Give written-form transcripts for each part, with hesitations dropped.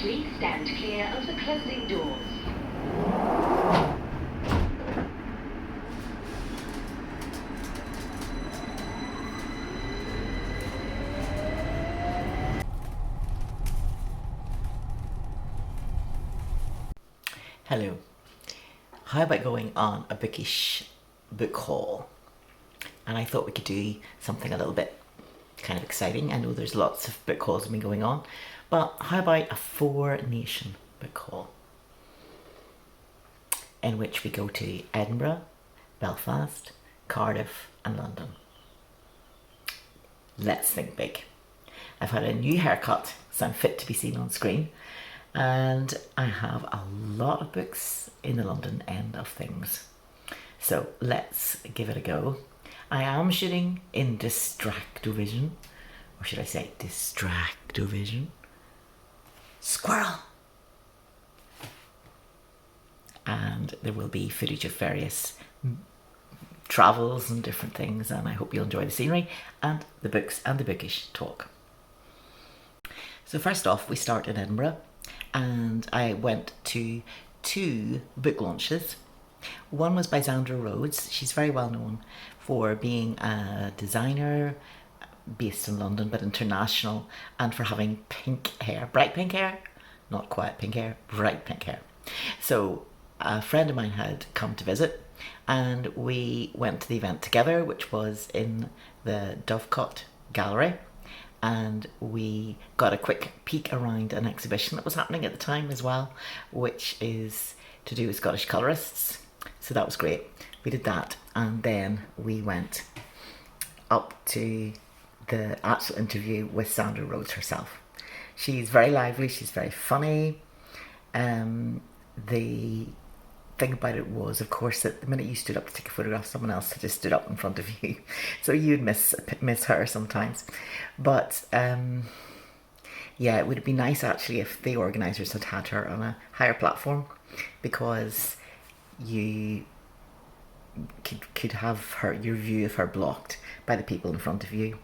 Please stand clear of the closing doors. Hello. How about going on a bookish book haul? And I thought we could do something a little bit kind of exciting. I know there's lots of book hauls been going on, but how about a 4-nation book haul? In which we go to Edinburgh, Belfast, Cardiff and London. Let's think big. I've had a new haircut, so I'm fit to be seen on screen. And I have a lot of books in the London end of things. So let's give it a go. I am shooting in Distractovision, or should I say Distractovision? Squirrel! And there will be footage of various travels and different things, and I hope you'll enjoy the scenery and the books and the bookish talk. So first off, we start in Edinburgh. And I went to 2 book launches. One was by Zandra Rhodes. She's very well known for being a designer based in London but international, and for having pink hair, bright pink hair, not quite pink hair, bright pink hair. So a friend of mine had come to visit and we went to the event together, which was in the Dovecot Gallery. And we got a quick peek around an exhibition that was happening at the time as well, which is to do with Scottish colourists. So that was great. We did that, and then we went up to the actual interview with Zandra Rhodes herself. She's very lively, she's very funny. The thing about it was, of course, that the minute you stood up to take a photograph, someone else had just stood up in front of you, so you'd miss her sometimes. But yeah, it would be nice actually if the organisers had had her on a higher platform, because you could have your view of her blocked by the people in front of you.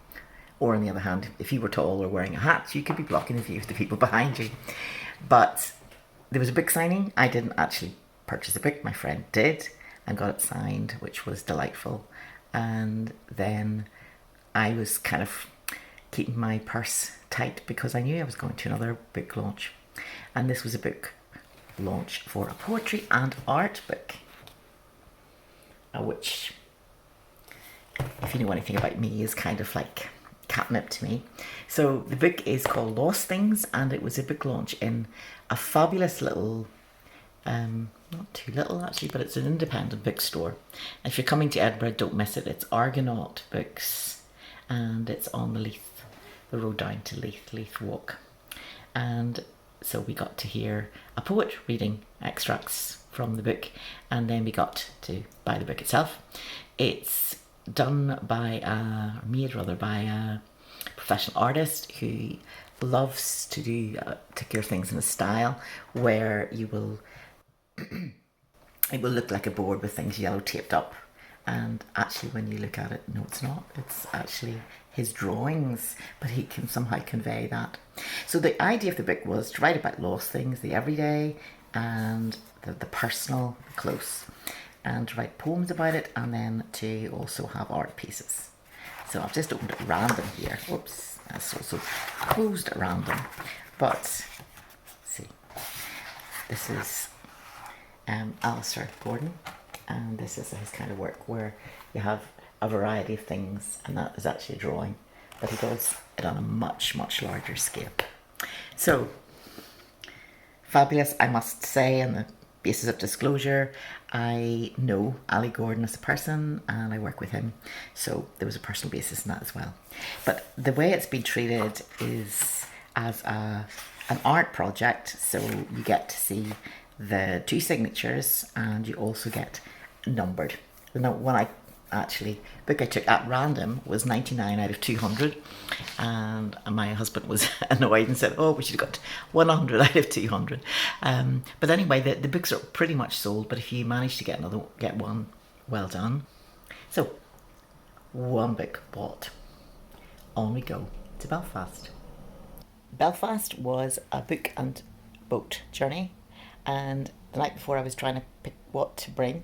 Or on the other hand, if you were tall or wearing a hat, you could be blocking the view of the people behind you. But there was a book signing. I didn't actually purchase a book, my friend did, and got it signed, which was delightful. And then I was kind of keeping my purse tight because I knew I was going to another book launch, and this was a book launch for a poetry and art book, which, if you know anything about me, is kind of like catnip to me. So the book is called Lost Things, and it was a book launch in a fabulous little not too little actually, but it's an independent bookstore. And if you're coming to Edinburgh, don't miss it. It's Argonaut Books, and it's on the Leith, the road down to Leith Walk. And so we got to hear a poet reading extracts from the book, and then we got to buy the book itself. It's done by made by a professional artist who loves to do particular things in a style where you will it will look like a board with things yellow taped up, and actually when you look at it, no, it's not. It's actually his drawings, but he can somehow convey that. So the idea of the book was to write about lost things, the everyday and the personal, the close, and to write poems about it, and then to also have art pieces. So I've just opened it random here. Whoops, that's also closed at random. But let's see, this is Alistair Gordon, and this is his kind of work where you have a variety of things, and that is actually a drawing, but he does it on a much larger scale. So fabulous, I must say. On the basis of disclosure, I know Ali Gordon as a person and I work with him, so there was a personal basis in that as well. But the way it's been treated is as an art project, so you get to see the 2 signatures, and you also get numbered. The one book I took at random was 99 out of 200, and my husband was annoyed and said, oh, we should have got 100 out of 200. But anyway, the books are pretty much sold, but if you manage to get one, well done. So, one book bought. On we go to Belfast. Belfast was a book and boat journey, and the night before I was trying to pick what to bring,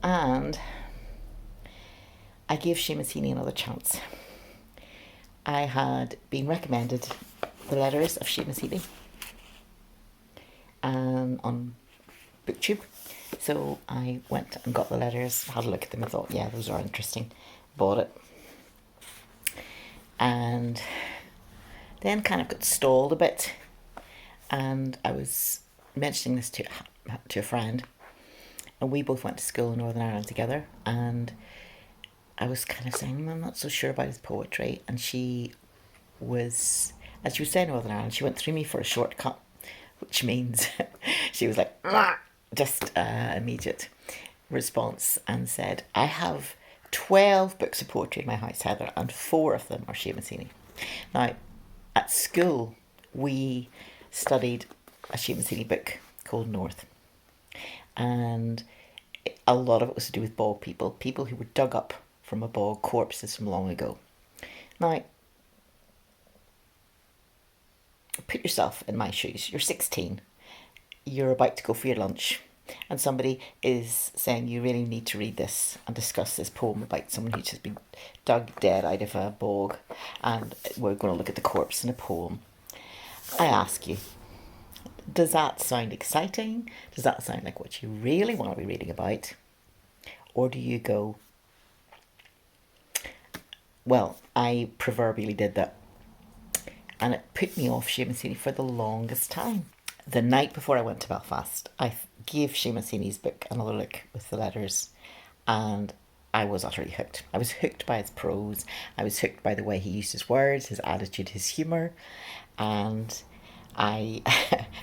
and I gave Seamus Heaney another chance. I had been recommended the letters of Seamus Heaney on BookTube, so I went and got the letters, had a look at them and thought, yeah, those are interesting, bought it, and then kind of got stalled a bit, and I was mentioning this to a friend, and we both went to school in Northern Ireland together, and I was kind of saying, I'm not so sure about his poetry, and she was, as she was saying Northern Ireland, she went through me for a shortcut, which means she was like, just immediate response, and said, I have 12 books of poetry in my house, Heather, and 4 of them are Seamus Heaney. Now, at school, we studied a Seamus Heaney book called North, and a lot of it was to do with bog people who were dug up from a bog, corpses from long ago. Now, put yourself in my shoes. You're 16, you're about to go for your lunch, and somebody is saying you really need to read this and discuss this poem about someone who's just been dug dead out of a bog, and we're going to look at the corpse in a poem. I ask you, does that sound exciting? Does that sound like what you really want to be reading about? Or do you go, well, I proverbially did that. And it put me off Seamus Heaney for the longest time. The night before I went to Belfast, I gave Seamus Heaney's book another look with the letters, and I was utterly hooked. I was hooked by his prose. I was hooked by the way he used his words, his attitude, his humour. And I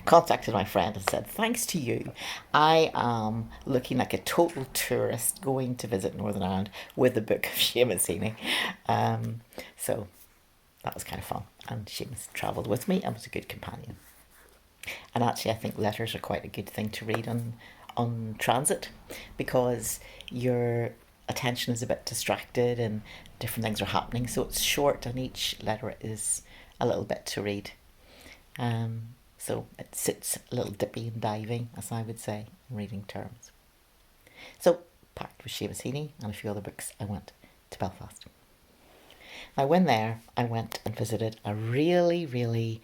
contacted my friend and said, thanks to you, I am looking like a total tourist going to visit Northern Ireland with a book of Seamus Heaney. So that was kind of fun. And Seamus travelled with me and was a good companion. And actually, I think letters are quite a good thing to read on transit, because your attention is a bit distracted and different things are happening. So it's short, and each letter is a little bit to read. So it sits a little dippy and diving, as I would say, in reading terms. So, packed with Seamus Heaney and a few other books, I went to Belfast. Now, when there, I went and visited a really, really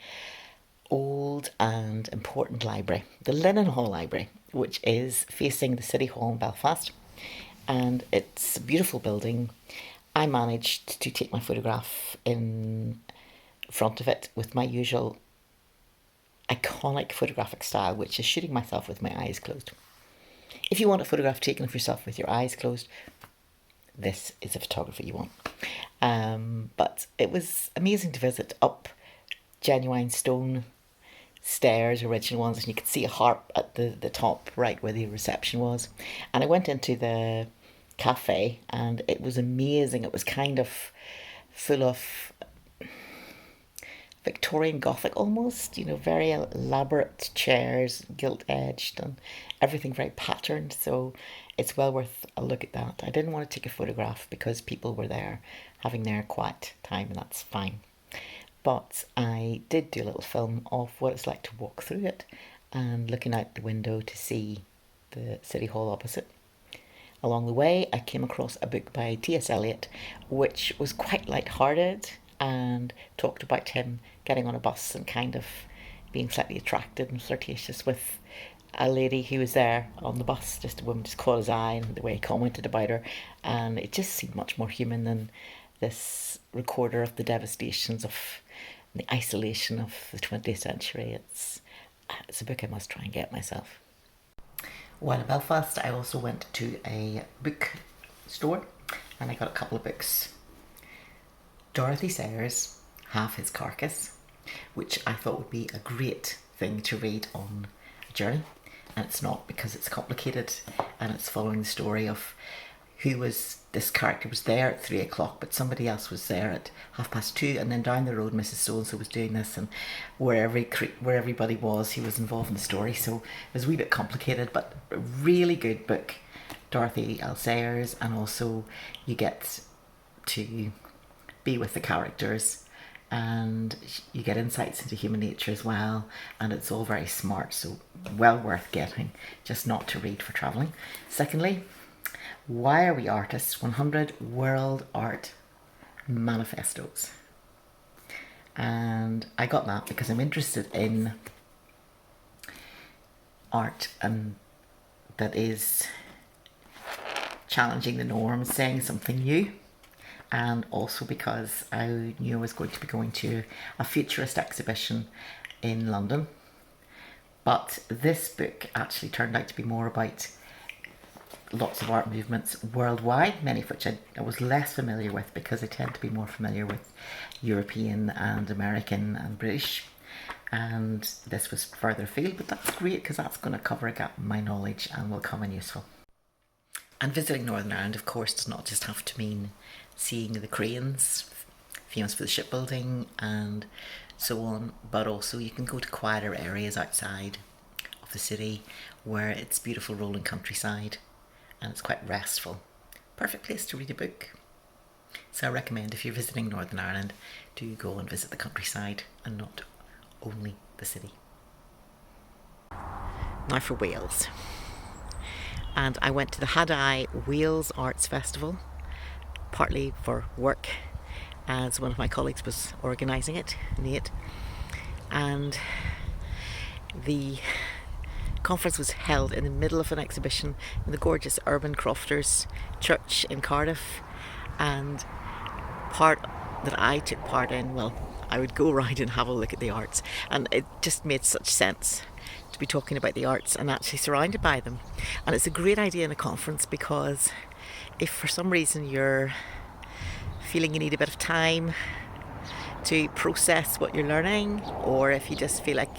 old and important library, the Linen Hall Library, which is facing the City Hall in Belfast, and it's a beautiful building. I managed to take my photograph in front of it with my usual iconic photographic style, which is shooting myself with my eyes closed. If you want a photograph taken of yourself with your eyes closed, this is the photography you want. But it was amazing to visit up genuine stone stairs, original ones, and you could see a harp at the top right where the reception was. And I went into the cafe and it was amazing. It was kind of full of Victorian Gothic almost, very elaborate chairs, gilt-edged, and everything very patterned, so it's well worth a look at that. I didn't want to take a photograph because people were there having their quiet time, and that's fine. But I did do a little film of what it's like to walk through it and looking out the window to see the City Hall opposite. Along the way, I came across a book by T.S. Eliot, which was quite light-hearted and talked about him getting on a bus and kind of being slightly attracted and flirtatious with a lady who was there on the bus. Just a woman just caught his eye, and the way he commented about her, and it just seemed much more human than this recorder of the devastations of the isolation of the 20th century. It's a book I must try and get myself. While in Belfast, I also went to a book store and I got a couple of books. Dorothy Sayers' Half His Carcass, which I thought would be a great thing to read on a journey, and it's not, because it's complicated and it's following the story of this character was there at 3 o'clock, but somebody else was there at 2:30, and then down the road Mrs. So-and-so was doing this, and where everybody was, he was involved in the story, so it was a wee bit complicated, but a really good book, Dorothy L. Sayers, and also you get to be with the characters and you get insights into human nature as well, and it's all very smart, so well worth getting, just not to read for travelling. Secondly, Why Are We Artists? 100 World Art Manifestos. And I got that because I'm interested in art and that is challenging the norms, saying something new, and also because I knew I was going to be going to a futurist exhibition in London. But this book actually turned out to be more about lots of art movements worldwide, many of which I was less familiar with because I tend to be more familiar with European and American and British, and this was further afield, but that's great because that's going to cover a gap in my knowledge and will come in useful. And visiting Northern Ireland, of course, does not just have to mean seeing the cranes, famous for the shipbuilding and so on, but also you can go to quieter areas outside of the city where it's beautiful rolling countryside and it's quite restful. Perfect place to read a book. So I recommend, if you're visiting Northern Ireland, do go and visit the countryside and not only the city. Now for Wales. And I went to the Hadai Wales Arts Festival, partly for work, as one of my colleagues was organising it, Nate. And the conference was held in the middle of an exhibition in the gorgeous Urban Crofters Church in Cardiff. And part that I took part in, well, I would go around and have a look at the arts, and it just made such sense to be talking about the arts and actually surrounded by them. And it's a great idea in a conference because if for some reason you're feeling you need a bit of time to process what you're learning, or if you just feel like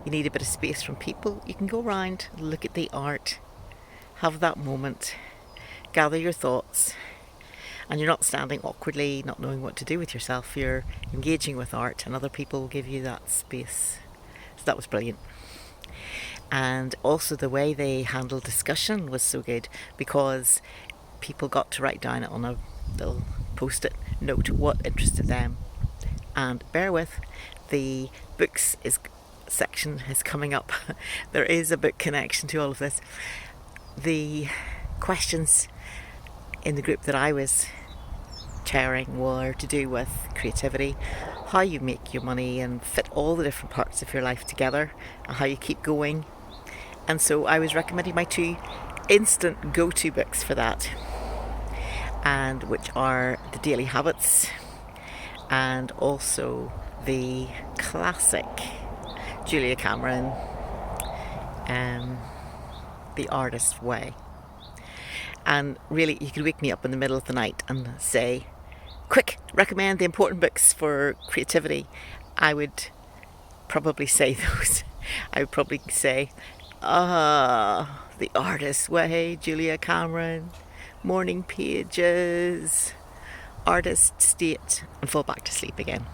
you need a bit of space from people, you can go around, look at the art, have that moment, gather your thoughts, and you're not standing awkwardly, not knowing what to do with yourself. You're engaging with art and other people will give you that space. So that was brilliant. And also the way they handled discussion was so good because people got to write down on a little post-it note what interested them. And bear with, the books section is coming up. There is a book connection to all of this. The questions in the group that I was chairing were to do with creativity, how you make your money and fit all the different parts of your life together, and how you keep going. And so I was recommending my two instant go-to books for that, and which are The Daily Habits and also the classic Julia Cameron, The Artist's Way. And really, you could wake me up in the middle of the night and say, quick, recommend the important books for creativity. I would probably say those. I would probably say, The Artist's Way, Julia Cameron, Morning Pages, Artist State, and fall back to sleep again.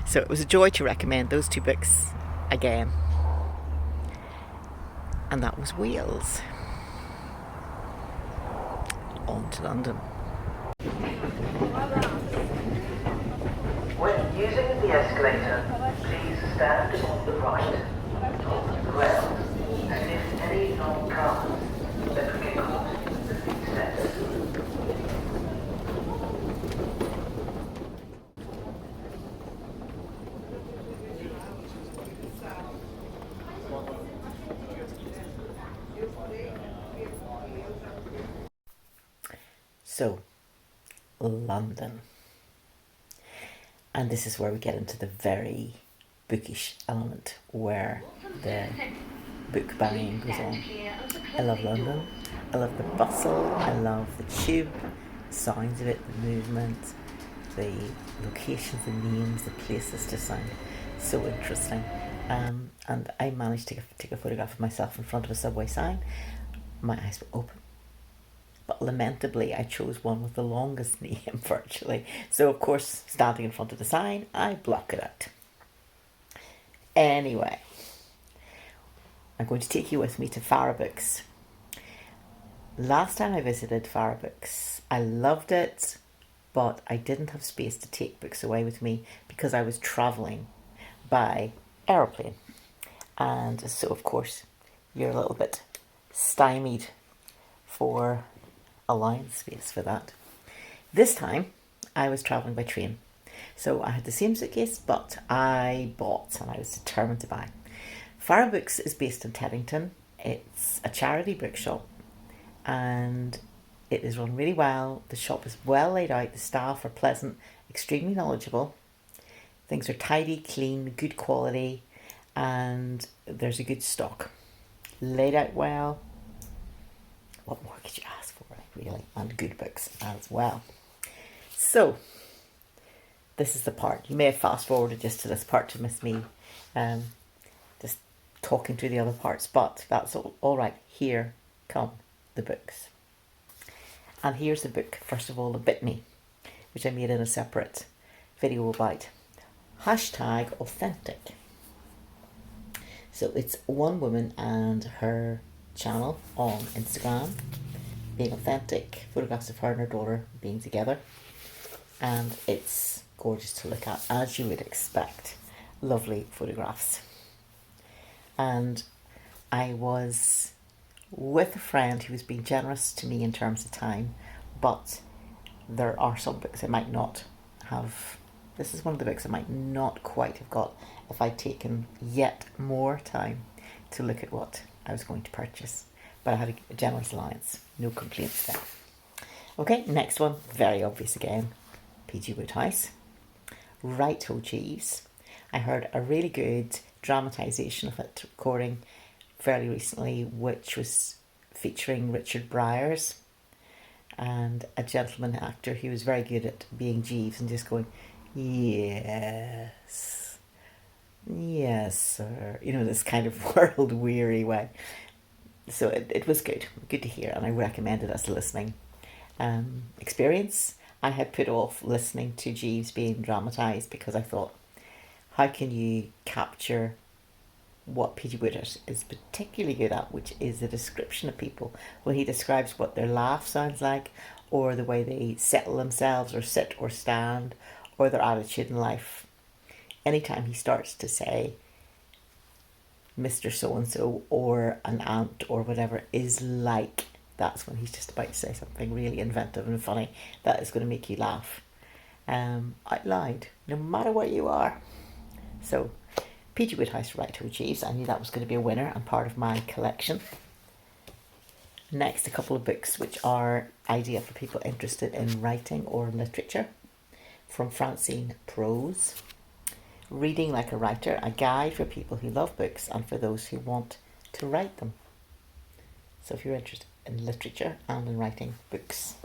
So it was a joy to recommend those two books again. And that was Wales. On to London. When using the escalator, please stand on the right, on the ground, and if any non-cars that would get caught in the steps. So, London. And this is where we get into the very bookish element where the book buying goes on. I love London. I love the bustle. I love the tube, the sounds of it, the movement, the locations, the names, the places just sound so interesting. And I managed to take a photograph of myself in front of a subway sign. My eyes were open. But lamentably, I chose one with the longest name virtually. So, of course, standing in front of the sign, I block it out. Anyway, I'm going to take you with me to Fara Books. Last time I visited Fara Books, I loved it. but I didn't have space to take books away with me because I was travelling by aeroplane. And so, of course, you're a little bit stymied for allowing space for that. This time, I was travelling by train. So I had the same suitcase, but I bought, and I was determined to buy. Fara Books is based in Teddington. It's a charity bookshop, and it is run really well. The shop is well laid out. The staff are pleasant, extremely knowledgeable. Things are tidy, clean, good quality, and there's a good stock. Laid out well. What more could you ask for, really? And good books as well. So, this is the part. You may have fast forwarded just to this part to miss me just talking through the other parts, but that's all right. Here come the books. And here's the book, first of all, The Bit Me, which I made in a separate video about. #authentic. So it's one woman and her channel on Instagram, being authentic, photographs of her and her daughter being together. And it's gorgeous to look at, as you would expect. Lovely photographs. And I was with a friend who was being generous to me in terms of time, but there are some books I might not have. This is one of the books I might not quite have got if I'd taken yet more time to look at what I was going to purchase. But I had a generous allowance. No complaints there. Okay, next one. Very obvious again. P.G. Wodehouse. Right Ho Jeeves. I heard a really good dramatisation of it recording fairly recently, which was featuring Richard Briers and a gentleman actor who was very good at being Jeeves and just going, yes, yes, sir. You know, this kind of world-weary way. So it was good to hear, and I recommend it as a listening experience. I had put off listening to Jeeves being dramatised because I thought, how can you capture what P.G. Wodehouse is particularly good at, which is the description of people, when he describes what their laugh sounds like, or the way they settle themselves, or sit or stand, or their attitude in life. Anytime he starts to say Mr. So-and-so or an aunt or whatever is like, that's when he's just about to say something really inventive and funny that is going to make you laugh out loud, no matter where you are. So, P.G. Wodehouse, Right Ho Jeeves. I knew that was going to be a winner and part of my collection. Next, a couple of books which are ideal for people interested in writing or literature. From Francine Prose. Reading Like a Writer, a guide for people who love books and for those who want to write them. So if you're interested in literature and in writing books,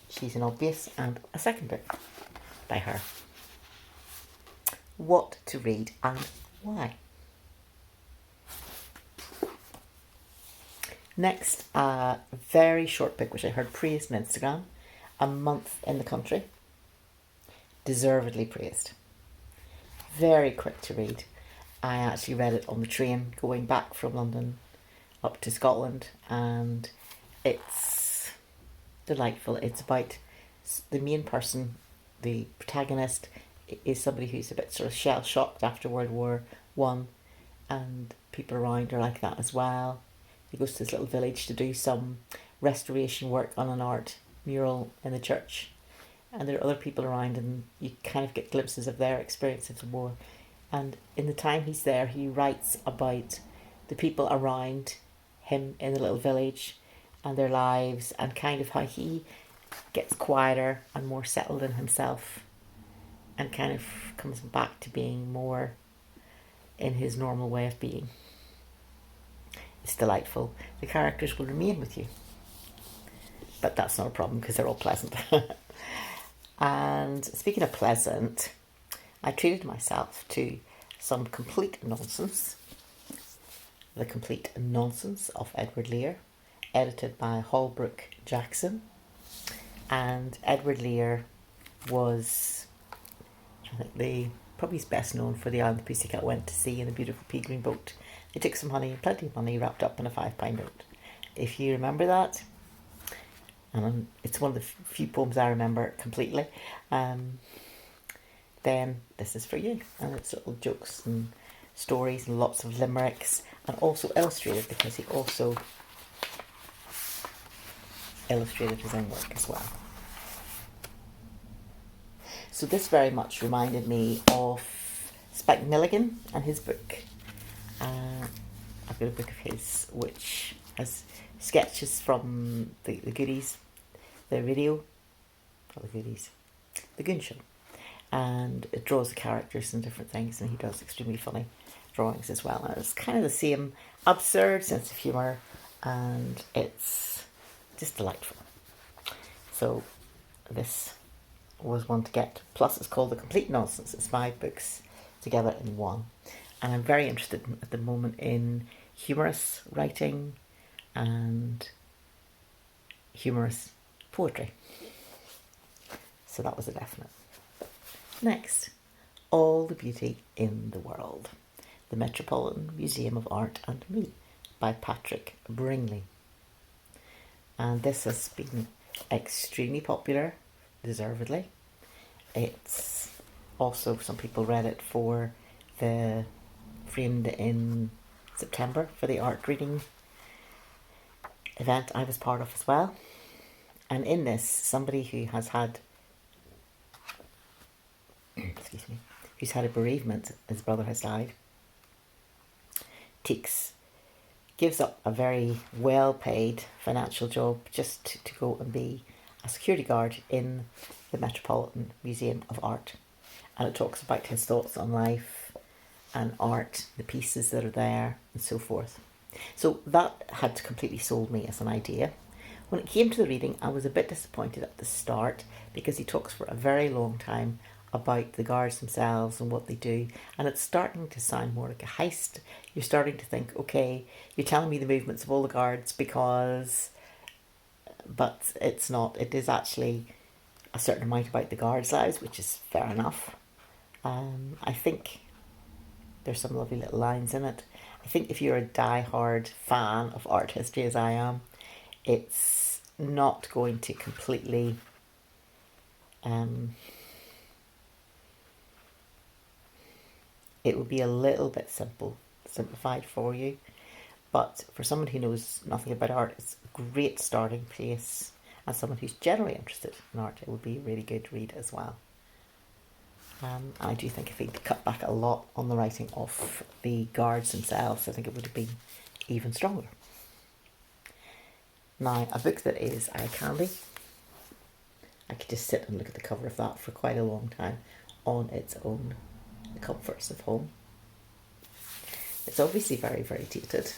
she's an obvious. And a second book by her. What to read and why. Next, a very short book which I heard praised on Instagram. A Month in the Country. Deservedly praised. Very quick to read. I actually read it on the train going back from London up to Scotland, and it's delightful. It's about the main person, the protagonist, is somebody who's a bit sort of shell-shocked after World War One, and people around are like that as well. He goes to this little village to do some restoration work on an art mural in the church, and there are other people around, and you kind of get glimpses of their experience of the war. And in the time he's there, he writes about the people around him in the little village and their lives, and kind of how he gets quieter and more settled in himself and kind of comes back to being more in his normal way of being. It's delightful. The characters will remain with you, but that's not a problem because they're all pleasant. And speaking of pleasant, I treated myself to some complete nonsense. The Complete Nonsense of Edward Lear, edited by Holbrook Jackson. And Edward Lear was, I think, probably he's best known for The Island the Pussycat Went to Sea in a Beautiful Pea Green Boat. They took some honey, plenty of money, wrapped up in a £5 note. If you remember that, and it's one of the few poems I remember completely, then this is for you. And it's little jokes and stories and lots of limericks, and also illustrated, because he also illustrated his own work as well. So this very much reminded me of Spike Milligan and his book. I've got a book of his which has sketches from the Goodies, the radio, not the Goodies, the Goon Show, and it draws the characters and different things, and he does extremely funny drawings as well. And it's kind of the same absurd sense of humour, and it's just delightful. So this was one to get. Plus it's called The Complete Nonsense. It's 5 books together in one. And I'm very interested at the moment in humorous writing and humorous poetry. So that was a definite. Next, All the Beauty in the World, The Metropolitan Museum of Art and Me, by Patrick Bringley. And this has been extremely popular, deservedly. It's also, some people read it for the Framed in September for the art reading event I was part of as well. And in this, somebody who has had excuse me, who's had a bereavement, his brother has died, gives up a very well paid financial job just to go and be a security guard in the Metropolitan Museum of Art. And it talks about his thoughts on life and art, the pieces that are there and so forth. So that had completely sold me as an idea. When it came to the reading, I was a bit disappointed at the start, because he talks for a very long time about the guards themselves and what they do, and it's starting to sound more like a heist. You're starting to think, okay, you're telling me the movements of all the guards but it's not. It is actually a certain amount about the guards' lives, which is fair enough. I think there's some lovely little lines in it. I think if you're a die-hard fan of art history as I am, it's not going to completely it would be a little bit simplified for you. But for someone who knows nothing about art, it's a great starting place. And someone who's generally interested in art, it would be a really good read as well. I do think if he'd cut back a lot on the writing of the guards themselves, I think it would have been even stronger. Now, a book that is eye candy. I could just sit and look at the cover of that for quite a long time on its own. The Comforts of Home. It's obviously very, very dated.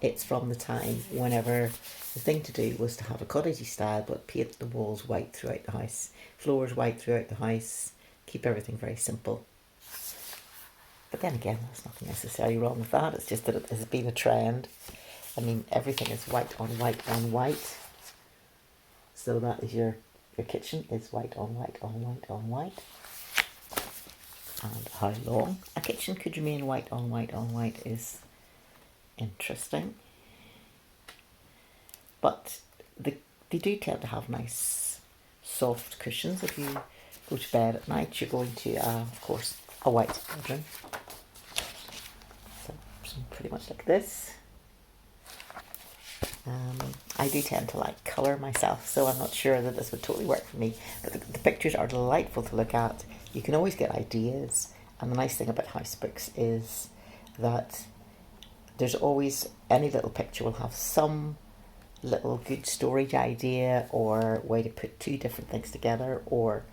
It's from the time whenever the thing to do was to have a cottagey style, but paint the walls white throughout the house, floors white throughout the house, keep everything very simple. But then again, there's nothing necessarily wrong with that. It's just that it has been a trend. I mean, everything is white on white on white. So that is your kitchen is white on white on white on white. And how long a kitchen could remain white on white on white is interesting. But they do tend to have nice soft cushions. If you go to bed at night, you're going to, of course, a white bedroom. So pretty much like this. I do tend to like colour myself, so I'm not sure that this would totally work for me. But the pictures are delightful to look at. You can always get ideas. And the nice thing about house books is that there's always, any little picture will have some little good storage idea or way to put two different things together or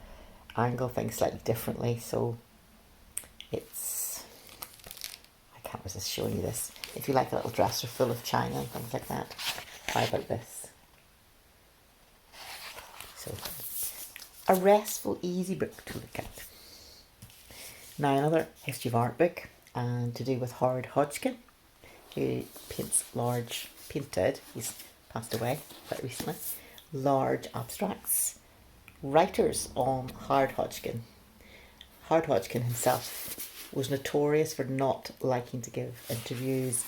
angle things slightly differently. So it's, I can't resist showing you this. If you like a little dresser full of china and things like that, how about this? So, a restful, easy book to look at. Now, another history of art book, and to do with Howard Hodgkin, who painted, he's passed away quite recently, large abstracts. Writers on Howard Hodgkin. Howard Hodgkin himself was notorious for not liking to give interviews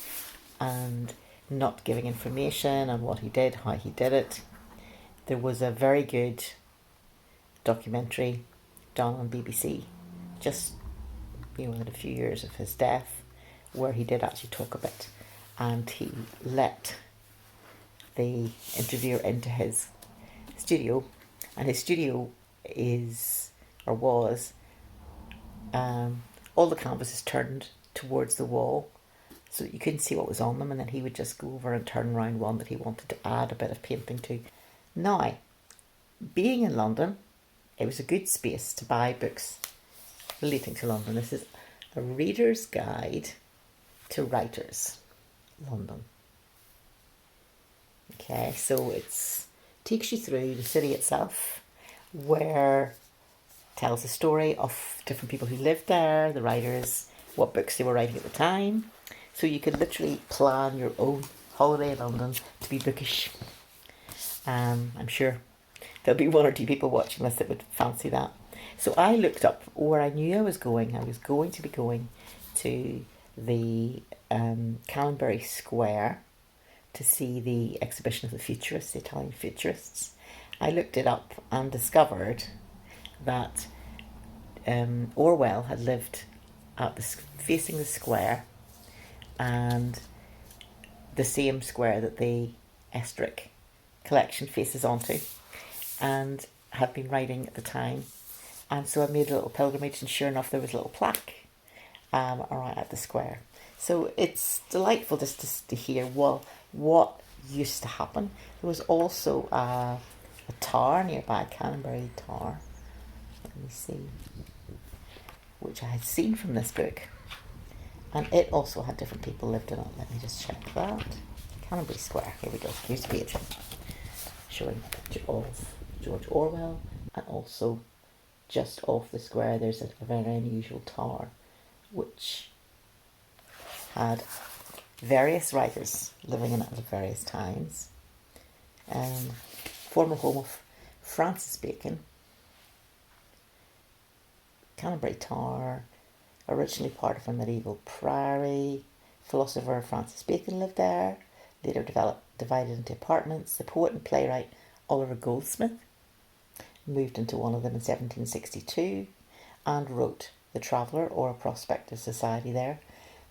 and not giving information on what he did, how he did it. There was a very good documentary done on BBC just within a few years of his death, where he did actually talk a bit, and he let the interviewer into his studio, and his studio was all the canvases turned towards the wall so that you couldn't see what was on them, and then he would just go over and turn around one that he wanted to add a bit of painting to. Now, being in London, it was a good space to buy books relating to London. This is A Reader's Guide to Writers, London. Okay, so it takes you through the city itself, where it tells the story of different people who lived there, the writers, what books they were writing at the time. So you could literally plan your own holiday in London to be bookish. I'm sure there'll be one or two people watching this that would fancy that. So I looked up where I knew I was going. I was going to be going to the Canonbury Square to see the exhibition of the futurists, the Italian futurists. I looked it up and discovered that Orwell had lived facing the square, and the same square that the Estrick collection faces onto, and had been writing at the time. And so I made a little pilgrimage, and sure enough there was a little plaque right at the square. So it's delightful just to hear what used to happen. There was also a tower nearby, Canonbury Tower, let me see, which I had seen from this book, and it also had different people lived in it. Let me just check that. Canonbury Square, here we go, here's the page showing a picture of George Orwell, and also just off the square there's a very unusual tower which had various writers living in it at various times. Former home of Francis Bacon. Canonbury Tower, originally part of a medieval priory. Philosopher Francis Bacon lived there, later divided into apartments. The poet and playwright Oliver Goldsmith moved into one of them in 1762 and wrote The Traveller, or a prospective society there.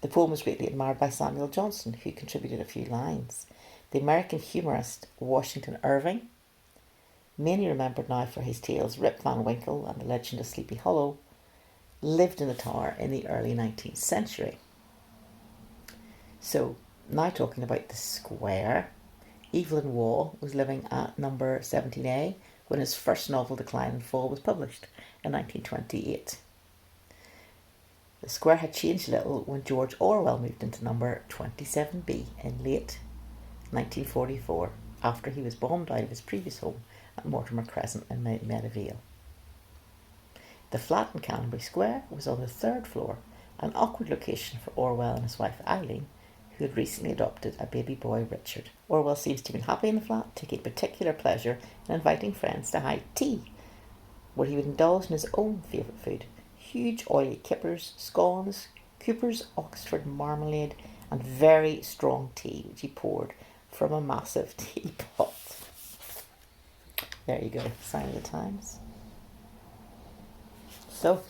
The poem was greatly admired by Samuel Johnson, who contributed a few lines. The American humorist Washington Irving, mainly remembered now for his tales Rip Van Winkle and The Legend of Sleepy Hollow, lived in the tower in the early 19th century. So, now talking about the square, Evelyn Waugh was living at number 17A when his first novel, Decline and Fall, was published in 1928. The square had changed a little when George Orwell moved into number 27B in late 1944, after he was bombed out of his previous home at Mortimer Crescent in Meadowvale. The flat in Canonbury Square was on the third floor, an awkward location for Orwell and his wife Eileen, who had recently adopted a baby boy, Richard. Orwell seems to have been happy in the flat, taking particular pleasure in inviting friends to high tea, where he would indulge in his own favourite food: huge oily kippers, scones, Cooper's Oxford marmalade, and very strong tea, which he poured from a massive teapot. There you go, sign of the times. So,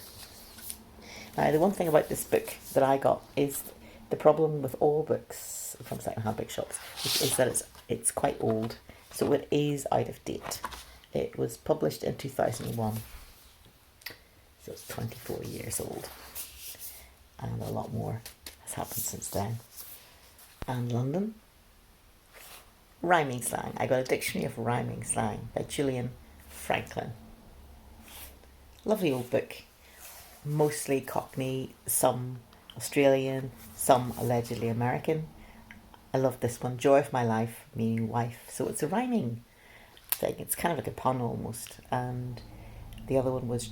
now the one thing about this book that I got is the problem with all books from second-hand bookshops is that it's quite old, so it is out of date. It was published in 2001, so it's 24 years old, and a lot more has happened since then. And London. Rhyming slang. I got a dictionary of rhyming slang by Julian Franklin. Lovely old book, mostly Cockney, some Australian, some allegedly American. I love this one, Joy of My Life, meaning wife. So it's a rhyming thing. It's kind of like a pun almost. And the other one was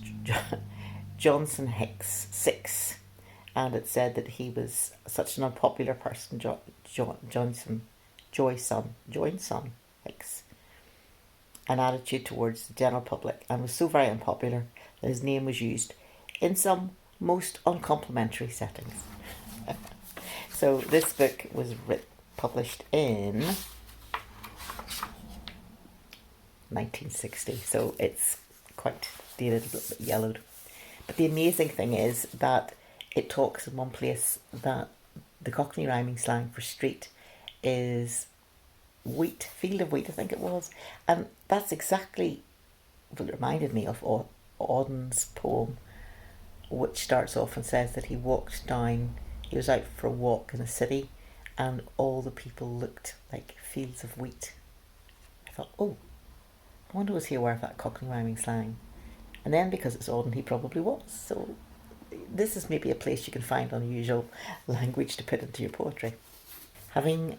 Johnson Hicks 6, and it said that he was such an unpopular person, Joyson Hicks, an attitude towards the general public, and was so very unpopular that his name was used in some most uncomplimentary settings. So this book was published in 1960, so it's quite dated, a little bit yellowed. But the amazing thing is that it talks in one place that the Cockney rhyming slang for street is wheat, field of wheat, I think it was. And that's exactly what it reminded me of Auden's poem, which starts off and says that he was out for a walk in the city, and all the people looked like fields of wheat. I thought, oh, I wonder was he aware of that Cockney rhyming slang? And then because it's Auden, he probably was. So this is maybe a place you can find unusual language to put into your poetry. Having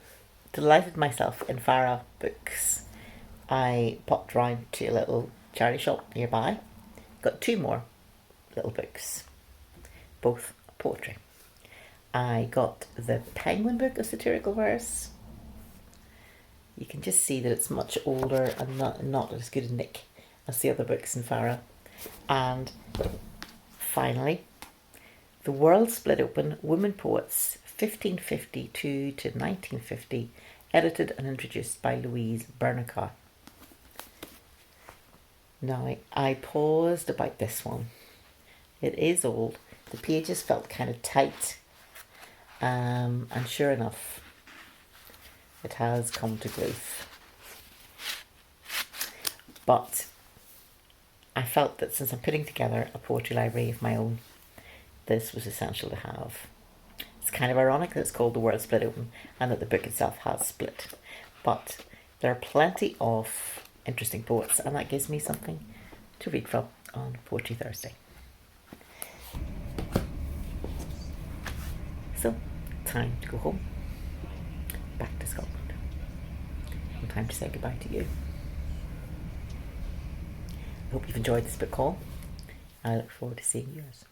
delighted myself in Fara Books, I popped round to a little charity shop nearby. Got 2 more little books, both poetry. I got the Penguin book of satirical verse. You can just see that it's much older and not as good a nick as the other books in Fara. And finally, The World Split Open, Women Poets, 1552 to 1950, edited and introduced by Louise Bernacar. Now, I paused about this one. It is old. The pages felt kind of tight. And sure enough, it has come to grief. But I felt that since I'm putting together a poetry library of my own, this was essential to have. It's kind of ironic that it's called The World Split Open and that the book itself has split. But there are plenty of interesting poets, and that gives me something to read from on Poetry Thursday. So, time to go home, back to Scotland, and time to say goodbye to you. I hope you've enjoyed this book haul. I look forward to seeing yours.